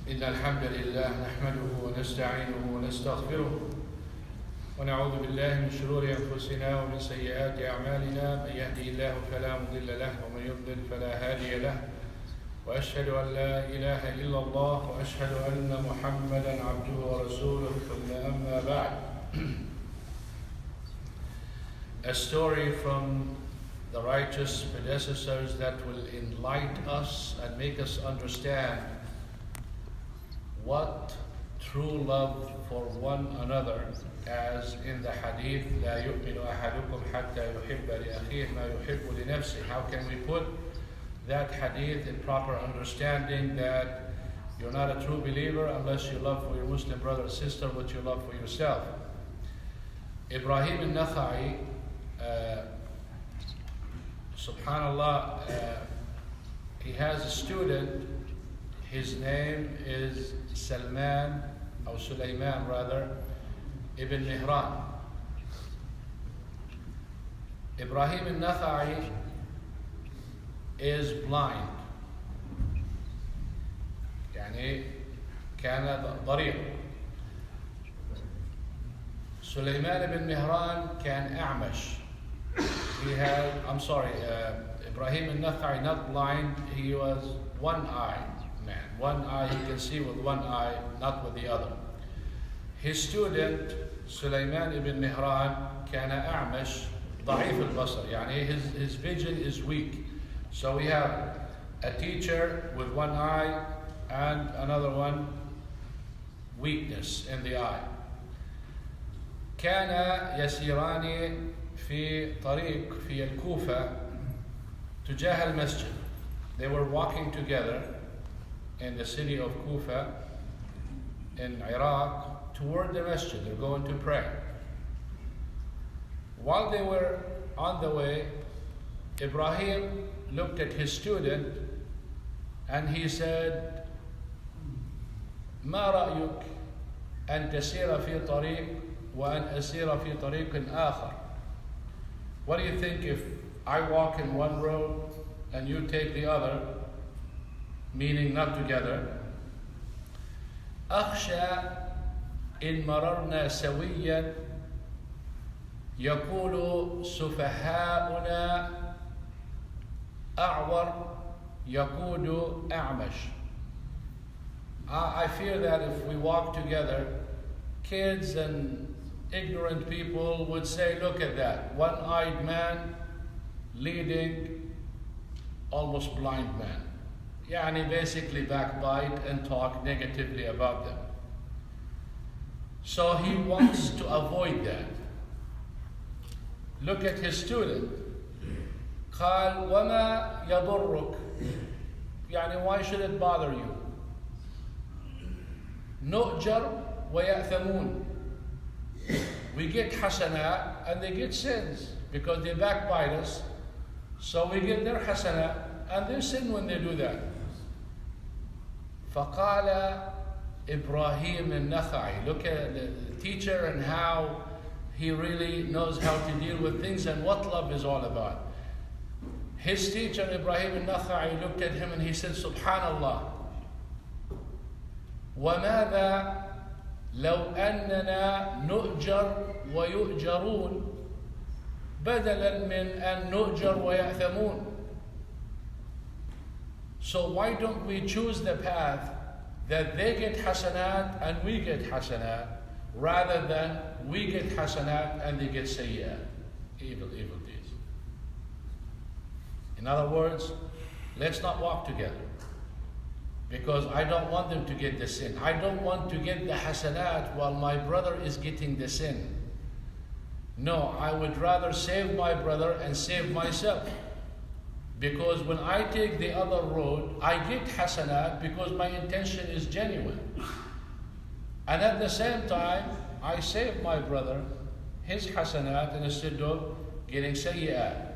إن الحمد لله نحمده ونستعينه ونستغفره ونعوذ بالله من شرور أنفسنا ومن سيئات أعمالنا. من يهدي الله فلا مضل له ومن يضلل فلا هادي له، وأشهد أن لا إله إلا الله وأشهد أن محمدا عبده ورسوله. ثم أما بعد. A story from the righteous predecessors that will enlighten us and make us understand what true love for one another, as in the hadith, لا يؤمن أحدكم حتى يحب لأخيه ما يحب لنفسه. How can we put that hadith in proper understanding that you're not a true believer unless you love for your Muslim brother or sister what you love for yourself? ابراهيم النخعي, subhanallah, he has a student. His name is Sliman, or Sliman rather, ibn Mehran. Ibrahim al-Nakhai is blind. يعني كان ضرير. سليمان ibn Mehran كان أعمش. He had, Ibrahim al-Nakhai not blind, he was one-eyed man. One eye he can see with one eye, not with the other. His student, Sliman ibn Mehran, كان أعمش ضعيف البصر. يعني his vision is weak. So we have a teacher with one eye and another one weakness in the eye. كان يسيران في طريق في الكوفة تجاه المسجد. They were walking together in the city of Kufa in Iraq toward the masjid. They're going to pray. While they were on the way, Ibrahim looked at his student and he said, ما رأيك أن تسير في طريق وأن أسير في طريق آخر? What do you think if I walk in one road and you take the other, meaning not together? أخشى إن مررنا سويا يقول سفهاؤنا أعور يقود أعمش. I fear that if we walk together, kids and ignorant people would say, look at that, one-eyed man leading almost blind man. Yani basically backbite and talk negatively about them. So he wants to avoid that. Look at his student. قال وما يضرك? يعني why should it bother you? نؤجر ويأثمون. We get hasanat and they get sins because they backbite us. So we get their hasanat and they sin when they do that. فقال إبراهيم النخعي. Look at the teacher and how he really knows how to deal with things and what love is all about. His teacher Ibrahim al-Nakhai looked at him and he said, Subhanallah, وَمَاذَا لَوْ أَنَّنَا نُؤْجَرْ وَيُؤْجَرُونَ بَدَلًا مِنْ أَن نُؤْجَرْ وَيَأْثَمُونَ. So why don't we choose the path that they get hasanat and we get hasanat, rather than we get hasanat and they get sayyi'at, evil deeds. In other words, let's not walk together, because I don't want them to get the sin. I don't want to get the hasanat while my brother is getting the sin. No, I would rather save my brother and save myself. Because when I take the other road, I get hasanat because my intention is genuine. And at the same time, I save my brother his hasanat instead of getting sayyi'at.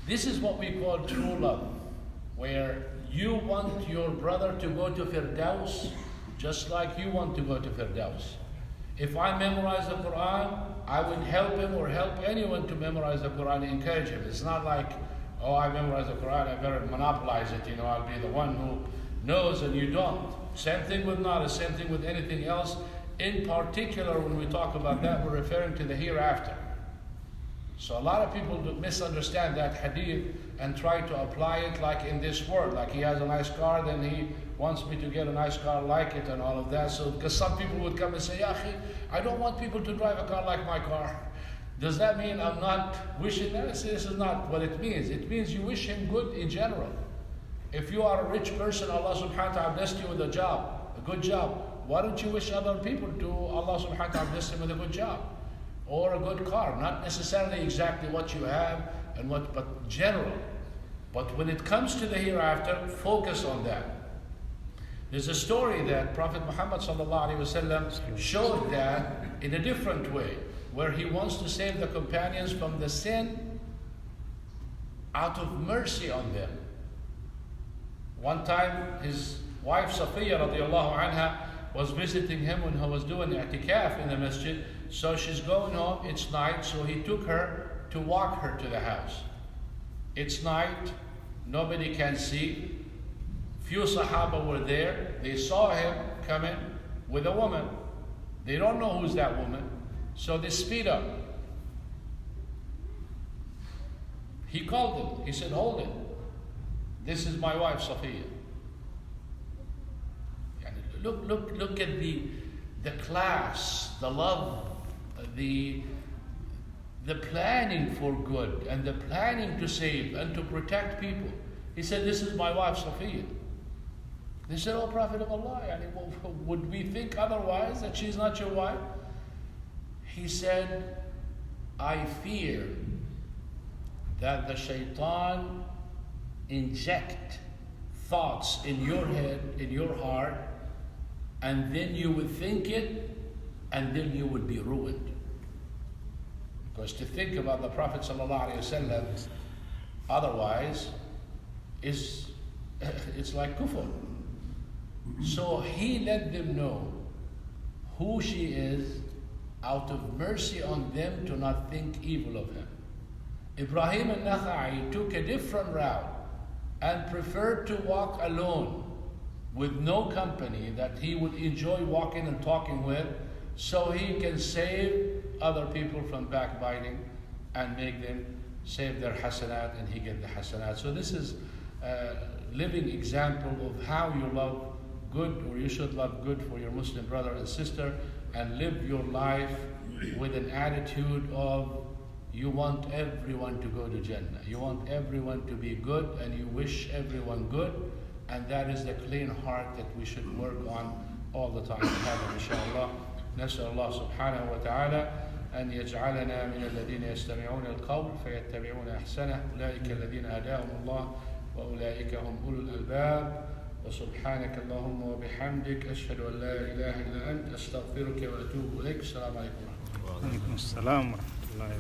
This is what we call true love, where you want your brother to go to Firdaus just like you want to go to Firdaus. If I memorize the Quran, I would help him or help anyone to memorize the Quran and encourage him. It's not like, oh, I memorized the Quran, I better monopolize it, I'll be the one who knows and you don't. Same thing with knowledge, same thing with anything else. In particular, when we talk about that, we're referring to the hereafter. So a lot of people misunderstand that hadith and try to apply it like in this world. Like he has a nice car, then he wants me to get a nice car like it and all of that. So, because some people would come and say, "Ya akhi, I don't want people to drive a car like my car." Does that mean I'm not wishing that? This is not what it means. It means you wish him good in general. If you are a rich person, Allah subhanahu wa ta'ala blessed you with a job, a good job. Why don't you wish other people to Allah subhanahu wa ta'ala bless them with a good job or a good car? Not necessarily exactly what you have and what, but general. But when it comes to the hereafter, focus on that. There's a story that Prophet Muhammad sallallahu alaihi wasallam showed that in a different way, where he wants to save the companions from the sin out of mercy on them. One time his wife Safiya radiallahu anha was visiting him when he was doing i'tikaf in the masjid. So she's going home, it's night, so he took her to walk her to the house. It's night, nobody can see. Few Sahaba were there, they saw him coming with a woman. They don't know who's that woman, so they speed up. He called him, he said, "Hold it. This is my wife, Safiya." Look at the class, the love, the planning for good and the planning to save and to protect people. He said, "This is my wife, Safiya." They said, "Oh, Prophet of Allah, would we think otherwise, that she's not your wife?" He said, "I fear that the shaitan inject thoughts in your head, in your heart, and then you would think it, and then you would be ruined." Because to think about the Prophet ﷺ otherwise it's like kufr. So he let them know who she is out of mercy on them to not think evil of him. Ibrahim al-Nakha'i took a different route and preferred to walk alone with no company that he would enjoy walking and talking with, so he can save other people from backbiting and make them save their hasanat and he get the hasanat. So this is a living example of how you love good, or you should love good for your Muslim brother and sister, and live your life with an attitude of you want everyone to go to Jannah. You want everyone to be good and you wish everyone good, and that is the clean heart that we should work on all the time. Inshallah. نسأل الله سبحانه وتعالى أن يجعلنا من الذين يستمعون القول فيتبعون أحسنه أولئك الذين هداهم الله وأولئك هم أولو الألباب وسبحانك اللهم وبحمدك أشهد أن لا إله إلا أنت أستغفرك وأتوب إليك. السلام عليكم ورحمة الله. وعليكم السلام ورحمة الله.